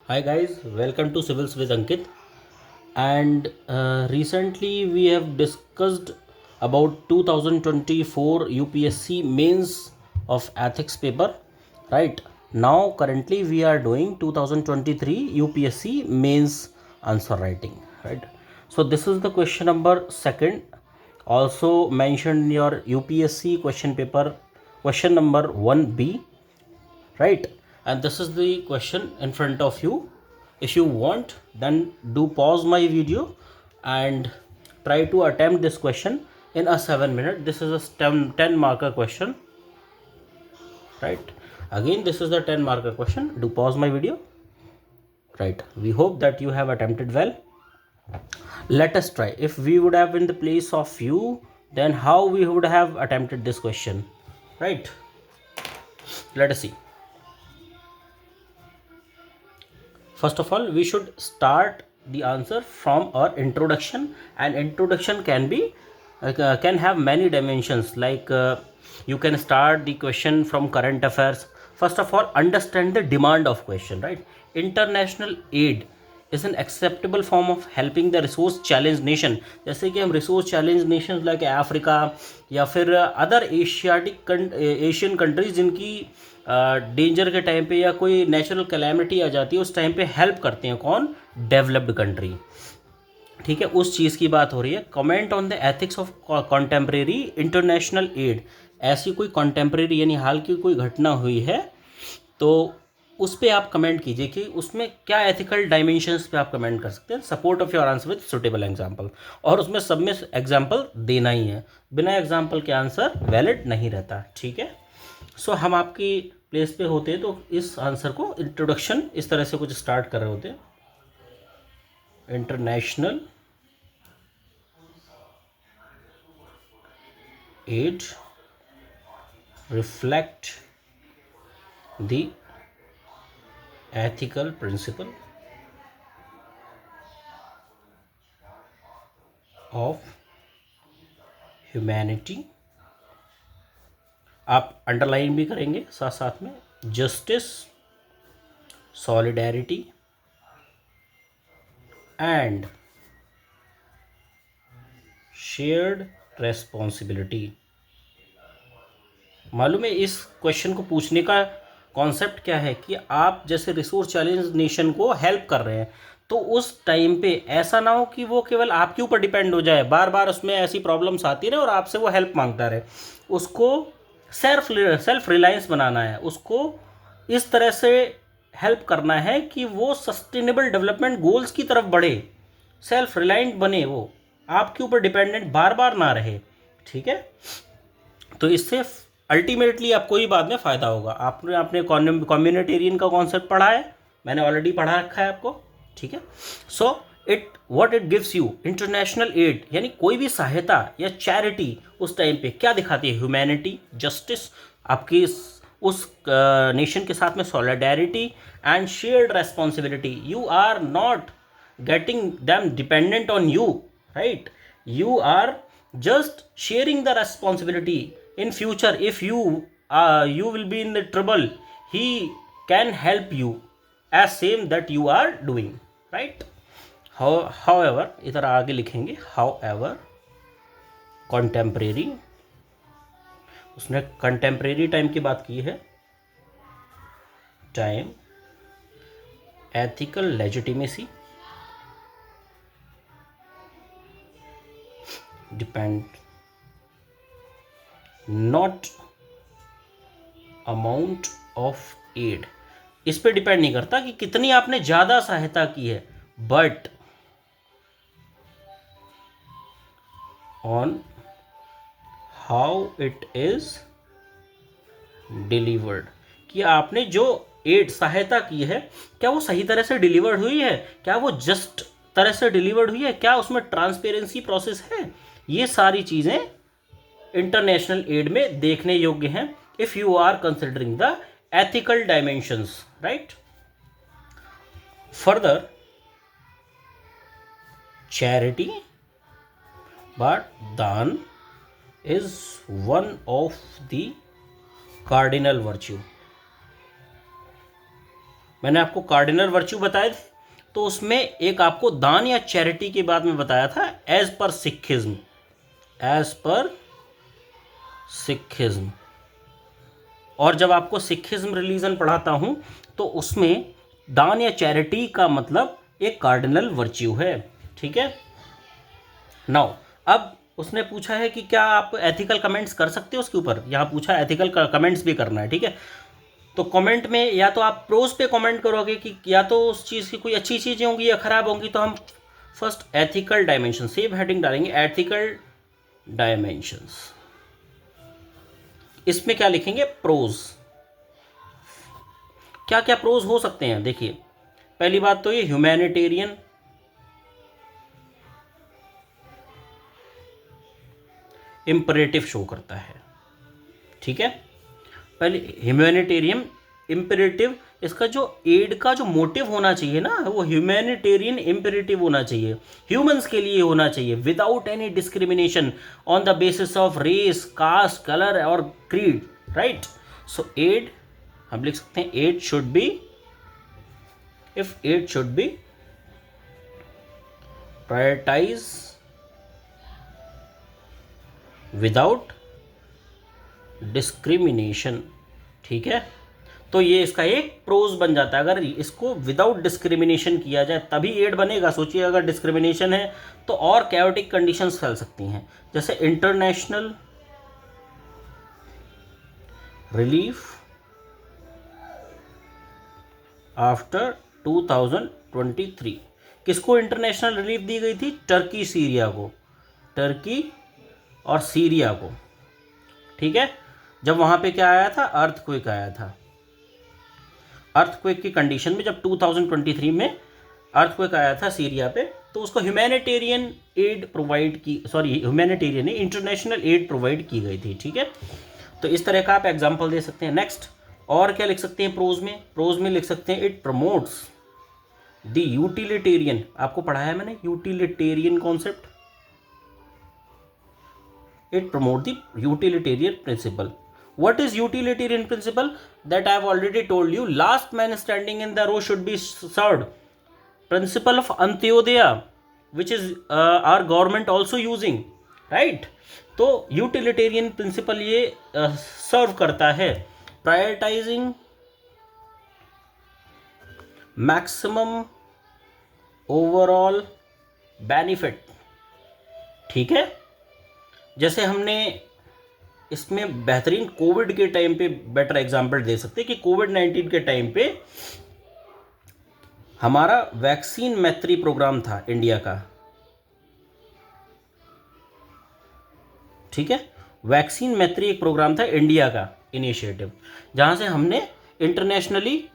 Hi guys, welcome to Civils with Ankit. And recently we have discussed about 2024 UPSC mains of ethics paper. Right now, currently we are doing 2023 UPSC mains answer writing. Right. So this is the question number second. Also mentioned in your UPSC question paper, question number 1B, right? And this is the question in front of you. If you want, then do pause my video and try to attempt this question in a 7 minute. This is a 10 marker question, right? Again, this is the 10 marker question. Do pause my video, right? We hope that you have attempted well. Let us try. If we would have in the place of you, then how we would have attempted this question, right? Let us see. First of all, we should start the answer from our introduction, and introduction can have many dimensions. You can start the question from current affairs. First of all, understand the demand of question, right? International aid is an acceptable form of helping the resource challenged nation. जैसे कि हम resource challenged nations like Africa या फिर other Asian countries जिनकी danger के time पे या कोई नेचुरल कैलेमिटी आ जाती है उस टाइम पे हेल्प करते हैं कौन? Developed country. ठीक है, उस चीज़ की बात हो रही है। Comment on the ethics of contemporary international aid. ऐसी कोई कॉन्टेम्प्रेरी यानी हाल की कोई घटना हुई है तो उस पर आप कमेंट कीजिए कि उसमें क्या एथिकल डायमेंशंस पे आप कमेंट कर सकते हैं। Support of your answer with suitable example, और उसमें सब में एग्जांपल देना ही है। बिना एग्जांपल के आंसर वैलिड नहीं रहता। ठीक है, सो हम आपकी प्लेस पे होते हैं तो इस आंसर को इंट्रोडक्शन इस तरह से कुछ स्टार्ट कर रहे होते हैं। International aid reflect the ethical principle of humanity। आप अंडरलाइन भी करेंगे साथ साथ में। Justice, solidarity and shared responsibility. मालूम है इस क्वेश्चन को पूछने का कॉन्सेप्ट क्या है कि आप जैसे रिसोर्स चैलेंज नेशन को हेल्प कर रहे हैं तो उस टाइम पे ऐसा ना हो कि वो केवल आपके ऊपर डिपेंड हो जाए, बार बार उसमें ऐसी प्रॉब्लम्स आती रहे और आपसे वो हेल्प मांगता रहे। उसको सेल्फ रिलायंस बनाना है, उसको इस तरह से हेल्प करना है कि वो सस्टेनेबल डेवलपमेंट गोल्स की तरफ बढ़े, सेल्फ रिलायंट बने, वो आपके ऊपर डिपेंडेंट बार बार ना रहे। ठीक है, तो इससे अल्टीमेटली आपको ही बाद में फ़ायदा होगा। आपने अपने कम्युनिटेरियन का कॉन्सेप्ट पढ़ा है, मैंने ऑलरेडी पढ़ा रखा है आपको। ठीक है, so what it gives you. International aid यानी कोई भी सहायता या चैरिटी उस टाइम पे क्या दिखाती है? ह्यूमैनिटी, जस्टिस, आपकी उस नेशन के साथ में solidarity and shared responsibility. You are not getting them dependent on you, right? You are just sharing the responsibility. In future if you will be in the trouble, he can help you as same that you are doing, right? However, इधर आगे लिखेंगे however contemporary, उसने contemporary time की बात की है। Time, ethical legitimacy depend not amount of aid. इस पे डिपेंड नहीं करता कि कितनी आपने ज्यादा सहायता की है, but on how it is delivered, कि आपने जो एड सहायता की है क्या वो सही तरह से डिलीवर्ड हुई है, क्या वो जस्ट तरह से डिलीवर्ड हुई है, क्या उसमें ट्रांसपेरेंसी प्रोसेस है। ये सारी चीजें इंटरनेशनल एड में देखने योग्य हैं if you are considering the ethical dimensions, right? Further, charity but दान is one of the cardinal virtue। मैंने आपको कार्डिनल वर्च्यू बताए थे, तो उसमें एक आपको दान या चैरिटी के बारे में बताया था, as per Sikhism, as per Sikhism. और जब आपको सिखिज्म रिलीजन पढ़ाता हूं तो उसमें दान या चैरिटी का मतलब एक कार्डिनल वर्च्यू है, ठीक है। नाउ अब उसने पूछा है कि क्या आप एथिकल कमेंट्स कर सकते हो उसके ऊपर, यहाँ पूछा एथिकल कमेंट्स भी करना है, ठीक है। तो कमेंट में या तो आप प्रोज पे कमेंट करोगे कि या तो उस चीज़ की कोई अच्छी चीज़ें होंगी या ख़राब होंगी, तो हम first ethical dimension same heading डालेंगे, एथिकल डायमेंशंस। इसमें क्या लिखेंगे, प्रोज। क्या क्या प्रोज हो सकते हैं, देखिए पहली बात तो ये ह्यूमैनिटेरियन, इंपरेटिव शो करता है, ठीक है। पहले ह्यूमैनिटेरियन इंपेरेटिव, इसका जो एड का जो मोटिव होना चाहिए ना, वो ह्यूमैनिटेरियन इंपेरेटिव होना चाहिए, ह्यूमंस के लिए होना चाहिए, without any discrimination on the basis of race, caste, colour और क्रीड, राइट। सो एड हम लिख सकते हैं, aid should be, if aid should be prioritize without discrimination, ठीक है। तो ये इसका एक प्रोज बन जाता है, अगर इसको विदाउट डिस्क्रिमिनेशन किया जाए तभी एड बनेगा। सोचिए अगर डिस्क्रिमिनेशन है तो और कैओटिक कंडीशंस फैल सकती हैं, जैसे इंटरनेशनल रिलीफ आफ्टर 2023, किसको इंटरनेशनल रिलीफ दी गई थी, टर्की सीरिया को, टर्की और सीरिया को, ठीक है। जब वहाँ पे क्या आया था, अर्थक्वेक आया था, अर्थक्वेक की कंडीशन में जब 2023 में अर्थक्वेक आया था सीरिया पे, तो उसको ह्यूमैनिटेरियन एड प्रोवाइड की, सॉरी ह्यूमैनिटेरियन नहीं, इंटरनेशनल एड प्रोवाइड की गई थी, ठीक है। तो इस तरह का आप एग्जांपल दे सकते हैं। नेक्स्ट और क्या लिख सकते हैं प्रोज में, प्रोज में लिख सकते हैं इट प्रमोट्स द यूटिलिटेरियन, आपको पढ़ाया मैंने utilitarian concept, it promote the utilitarian principle. What is utilitarian principle? That I have already told you, last man standing in the row should be served. Principle of Antyodaya, which is our government also using, right? तो utilitarian principal ये सर्व करता है, prioritising maximum overall benefit, ठीक है। जैसे हमने इसमें बेहतरीन कोविड के टाइम पे बेटर एग्जांपल दे सकते हैं कि कोविड-19 के टाइम पे हमारा वैक्सीन मैत्री प्रोग्राम था इंडिया का, ठीक है। वैक्सीन मैत्री एक प्रोग्राम था इंडिया का इनिशिएटिव, जहां से हमने इंटरनेशनली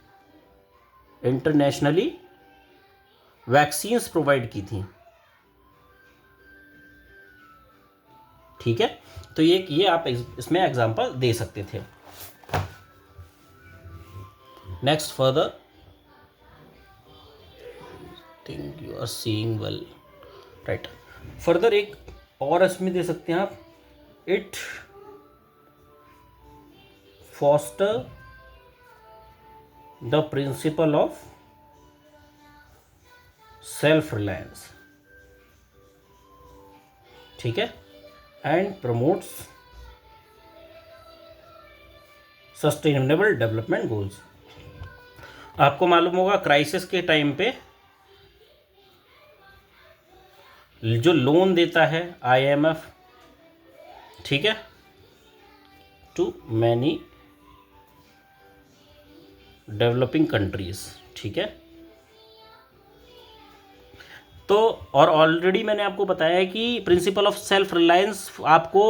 वैक्सीन्स प्रोवाइड की थी, ठीक है। तो ये आप इसमें एग्जांपल दे सकते थे। Next further, think you are seeing well, right. Further एक और इसमें दे सकते हैं आप, it foster the principle of self reliance, ठीक है, and promotes sustainable development goals. आपको मालूम होगा क्राइसिस के टाइम पे जो लोन देता है IMF, ठीक है, टू मैनी डेवलपिंग कंट्रीज, ठीक है। तो और ऑलरेडी मैंने आपको बताया है कि प्रिंसिपल ऑफ सेल्फ रिलायंस आपको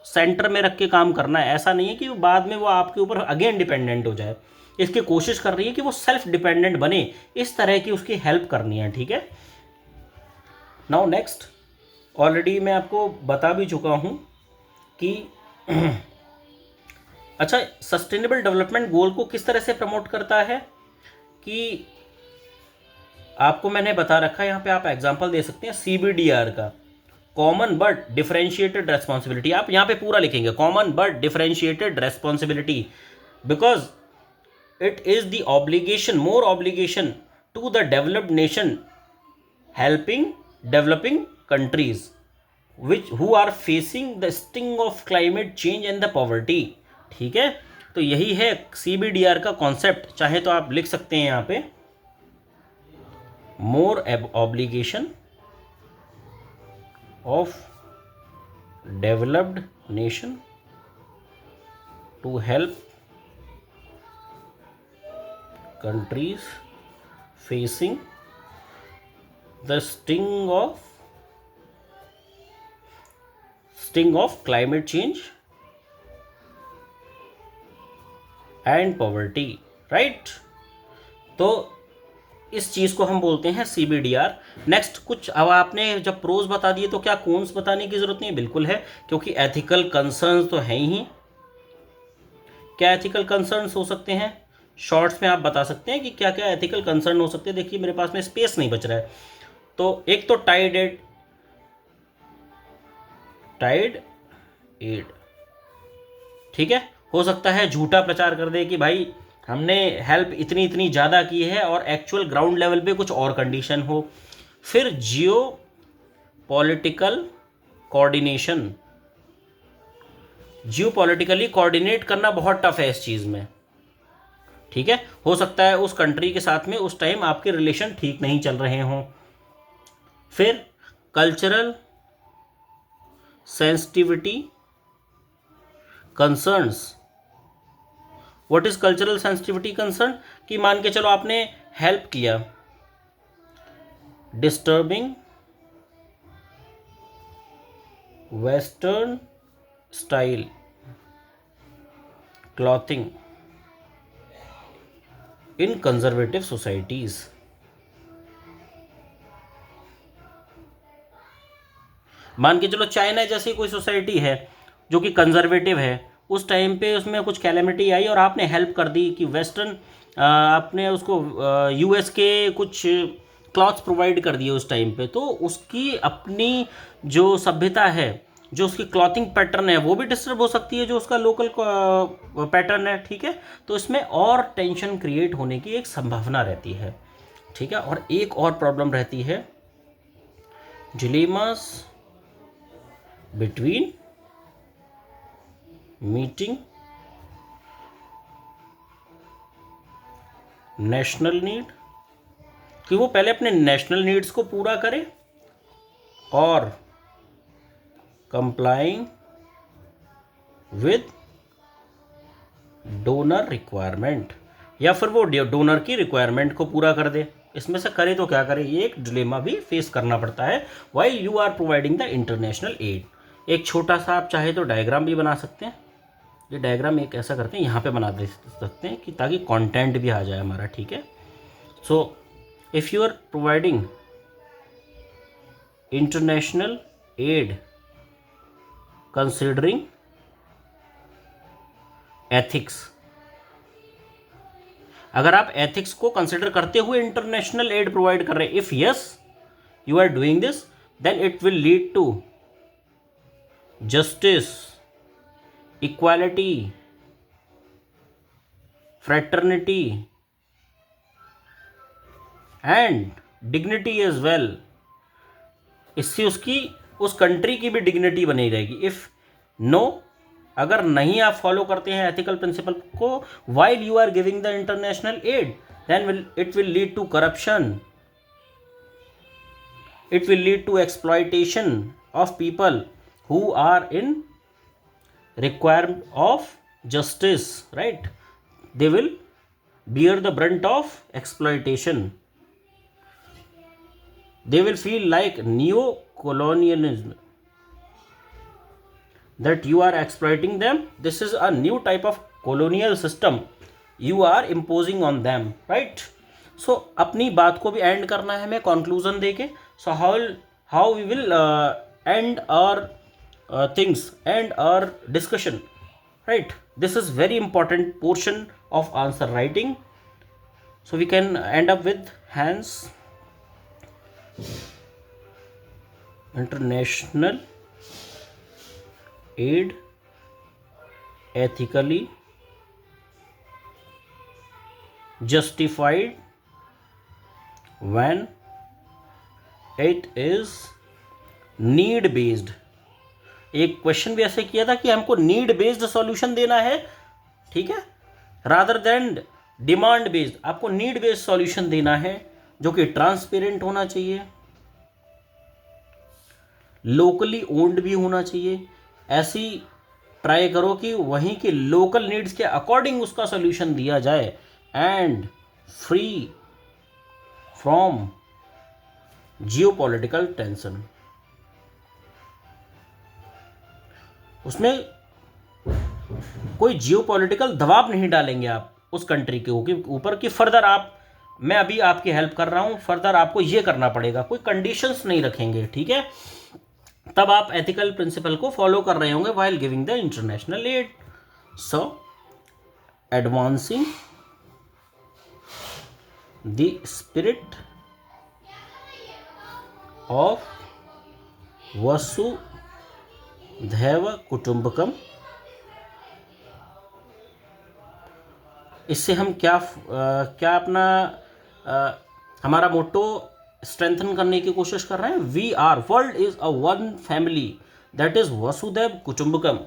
सेंटर में रख के काम करना है, ऐसा नहीं है कि बाद में वो आपके ऊपर अगेन डिपेंडेंट हो जाए। इसकी कोशिश कर रही है कि वो सेल्फ डिपेंडेंट बने, इस तरह की उसकी हेल्प करनी है, ठीक है। नाउ नेक्स्ट, ऑलरेडी मैं आपको बता भी चुका हूँ कि अच्छा, सस्टेनेबल डेवलपमेंट गोल को किस तरह से प्रमोट करता है, कि आपको मैंने बता रखा है, यहाँ पे आप एग्जांपल दे सकते हैं CBDR का, कॉमन बट डिफरेंशिएटेड रेस्पॉन्सिबिलिटी। आप यहाँ पे पूरा लिखेंगे, common but differentiated responsibility, because it is the obligation, more obligation to the developed nation helping developing countries which who are facing the sting of climate change and the poverty। ठीक है, तो यही है CBDR का concept. चाहे तो आप लिख सकते हैं यहाँ पे more obligation of developed nation to help countries facing the sting of climate change and poverty, right? तो इस चीज़ को हम बोलते हैं CBDR। नेक्स्ट कुछ, अब आपने जब प्रोज बता दिए तो क्या कॉन्स बताने की ज़रूरत नहीं? बिल्कुल है, क्योंकि एथिकल कंसर्न्स तो हैं ही। क्या एथिकल कंसर्न्स हो सकते हैं? शॉर्ट्स में आप बता सकते हैं कि क्या क्या एथिकल कंसर्न हो सकते हैं। देखिए मेरे पास में स्पेस नहीं बच रहा है, तो एक तो टाइड एड, ठीक है, हो सकता है झूठा प्रचार कर दे कि भाई हमने हेल्प इतनी इतनी ज़्यादा की है और एक्चुअल ग्राउंड लेवल पे कुछ और कंडीशन हो। फिर जियो पॉलिटिकल कोऑर्डिनेशन, जियो पॉलिटिकली कोऑर्डिनेट करना बहुत टफ है इस चीज़ में। ठीक है, हो सकता है उस कंट्री के साथ में उस टाइम आपके रिलेशन ठीक नहीं चल रहे हों। फिर cultural sensitivity concerns. What is cultural sensitivity concern? कि मान के चलो आपने हेल्प किया, डिस्टर्बिंग वेस्टर्न स्टाइल क्लॉथिंग इन कंजर्वेटिव सोसाइटीज। मान के चलो चाइना जैसी कोई सोसाइटी है जो कि कंजर्वेटिव है, उस टाइम पे उसमें कुछ कैलेमिटी आई और आपने हेल्प कर दी कि वेस्टर्न आपने उसको US के कुछ क्लॉथ्स प्रोवाइड कर दिए उस टाइम पे, तो उसकी अपनी जो सभ्यता है, जो उसकी क्लॉथिंग पैटर्न है, वो भी डिस्टर्ब हो सकती है जो उसका लोकल पैटर्न है। ठीक है, तो इसमें और टेंशन क्रिएट होने की एक संभावना रहती है। ठीक है, और एक और प्रॉब्लम रहती है dilemmas between meeting national need, कि वो पहले अपने नेशनल नीड्स को पूरा करे और कंप्लाइंग विद डोनर रिक्वायरमेंट, या फिर वो डोनर की रिक्वायरमेंट को पूरा कर दे। इसमें से करे तो क्या करे, ये एक डिलेमा भी फेस करना पड़ता है while you are providing the international aid. एक छोटा सा आप चाहे तो डायग्राम भी बना सकते हैं। ये डायग्राम एक ऐसा करते हैं, यहाँ पे बना दे सकते हैं कि ताकि कंटेंट भी आ जाए हमारा। ठीक है, so if you are providing international aid considering ethics, अगर आप एथिक्स को कंसिडर करते हुए इंटरनेशनल एड प्रोवाइड कर रहे हैं, if yes you are doing this, then it will lead to justice, equality, fraternity and dignity as well. इससे उसकी उस कंट्री की भी डिग्निटी बनी रहेगी। इफ नो, अगर नहीं आप फॉलो करते हैं एथिकल प्रिंसिपल को while you are giving the international aid, then it will lead to corruption, it will lead to exploitation of people who are in requirement of justice, right? They will bear the brunt of exploitation. They will feel like neo-colonialism, that you are exploiting them. This is a new type of colonial system you are imposing on them, right? So अपनी बात को भी and करना है हमें conclusion देके। so how we will end our things and our discussion, right? This is very important portion of answer writing, so we can end up with hence international aid ethically justified when it is need based। एक question भी ऐसे किया था कि हमको need based solution देना है, ठीक है, रादर देन डिमांड बेस्ड। आपको नीड बेस्ड सॉल्यूशन देना है जो कि ट्रांसपेरेंट होना चाहिए, लोकली ओन्ड भी होना चाहिए। ऐसी ट्राई करो कि वहीं के लोकल नीड्स के अकॉर्डिंग उसका सॉल्यूशन दिया जाए, and free from geopolitical tension. उसमें कोई जियोपॉलिटिकल दबाव नहीं डालेंगे आप उस कंट्री के ऊपर कि फर्दर मैं अभी आपकी हेल्प कर रहा हूं, फर्दर आपको ये करना पड़ेगा, कोई कंडीशंस नहीं रखेंगे, ठीक है। तब आप एथिकल प्रिंसिपल को फॉलो कर रहे होंगे while giving the international aid. So advancing the spirit of वसुधैव कुटुंबकम। इससे हम क्या अपना हमारा मोटो स्ट्रेंथन करने की कोशिश कर रहे हैं। We are world is a one family, that is Vasudhaiva Kutumbakam,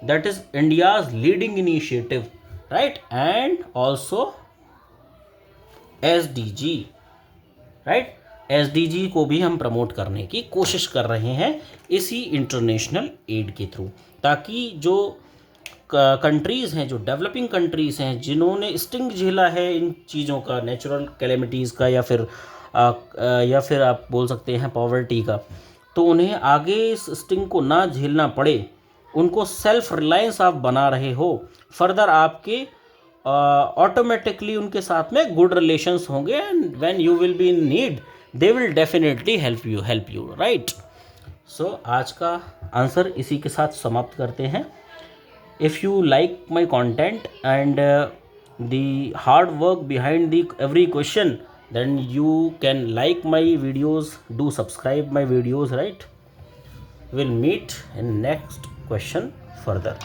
that is India's leading initiative, right, and also SDG, right. SDG को भी हम प्रमोट करने की कोशिश कर रहे हैं इसी इंटरनेशनल एड के थ्रू, ताकि जो कंट्रीज़ हैं, जो डेवलपिंग कंट्रीज़ हैं, जिन्होंने स्टिंग झेला है इन चीज़ों का, नेचुरल कैलेमिटीज़ का, या फिर आप बोल सकते हैं पॉवर्टी का, तो उन्हें आगे इस स्टिंग को ना झेलना पड़े, उनको सेल्फ रिलायंस आप बना रहे हो, फर्दर आपके ऑटोमेटिकली उनके साथ में गुड रिलेशंस होंगे, and when you will be in need they will definitely help you, right. So आज का आंसर इसी के साथ समाप्त करते हैं। If you like my content and the hard work behind every question, then you can like my videos, do subscribe my videos, right? We'll meet in next question further.